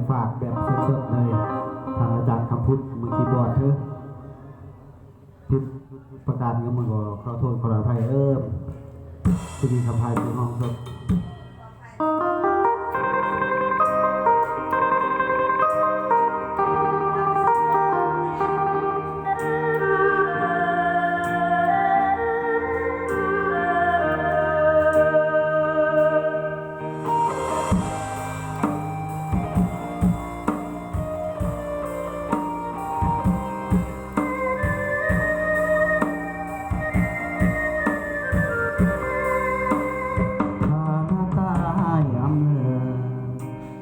ฝากแบบสดๆเลยทางอาจารย์คำพุทธมือคีย์บอร์ดเธอพิดประกาศเงี้ยมันก็ขอโทษขออภัยที่มีคำพายในห้องสด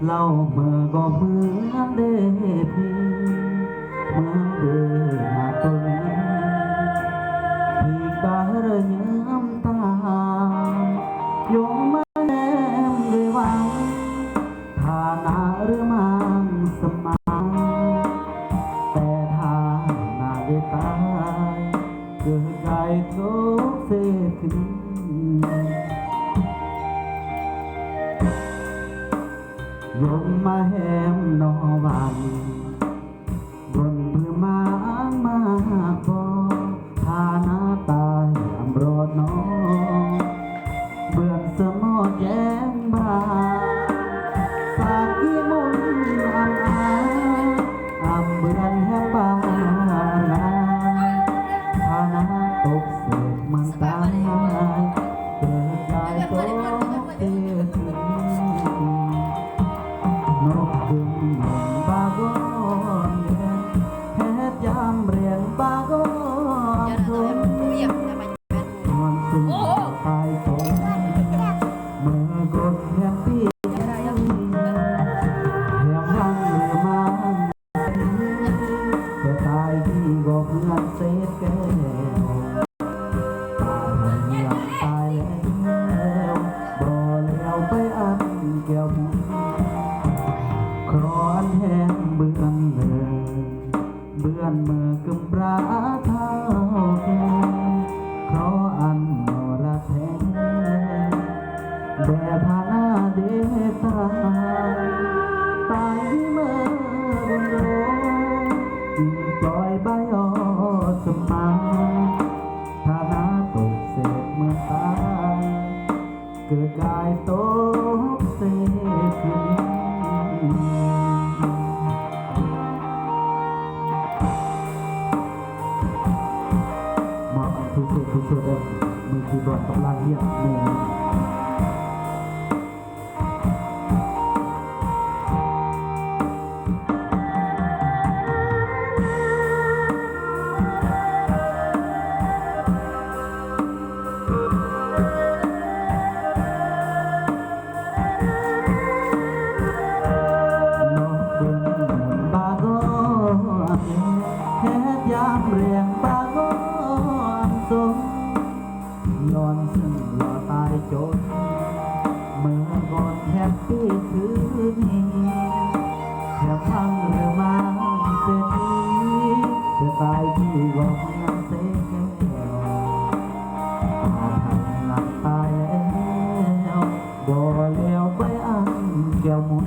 เล่าเมื่อก็เหมือนเดพีเหมือนเดหาตัวนี้พี่ตาเรยำตายงมาแนมด้วยวังฐานะหรือมังสมานแต่ถ้านาได้ตายเกิดใจทุกเศษขึ้นยมมาแหมนอวันบนเพื่อมามากพอฐานาตายอำรอดน้องเบื่อสมอดแย้งบาสากีมุนอำเบื่อแห่งบาลาฐานาตกเศษมันตายเกิดใจตกเสียทีนกบึงหนุ่มบากอนเฮ็ดยามเรียนบากอนทนนอนซึ่งตายตนเมื่อกดแฮปปี้แถมพังเรือมันแต่ตายที่ก็เพื่อนเศษแก้วตายหลับตายแล้วบ่แล้วไปอันแก้วมุนครอนแห้งเบื่อนเลยเบื่อนเมื่อกำปราเท้าแก่เพราะอันนรแท้แต่พานาเดตายที่เมื่อบนโลกจึงปล่อยใบอ่อสมังฐานะตกเศษเมื่อตายเกิดกายตกเศษขึ้นทุกเสือมือคีย์บอร์ดกำลังเฮียเมย์ยามเรียงบางอ้อนสมนอนซึ่งรอตายจนเมื่อก่อนแฮปปี้คืนนี้แค่พังหรือมาเสียทีจะตายที่วอกงานเสียแก้วตาทำหลับตายแล้วบ่เลี้ยวไปอันแก้วมุน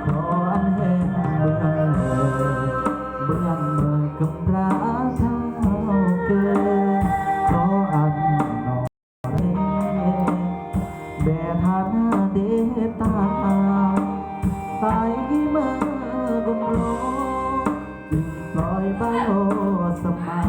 เพราะอันแห้งเบื่อเลยเบื่อเมื่อกำราเท้าเกิดขออันนอเรแต่ฐานะเดตายกี่เมื่อกำโลจึงปล่อยใบโอสมา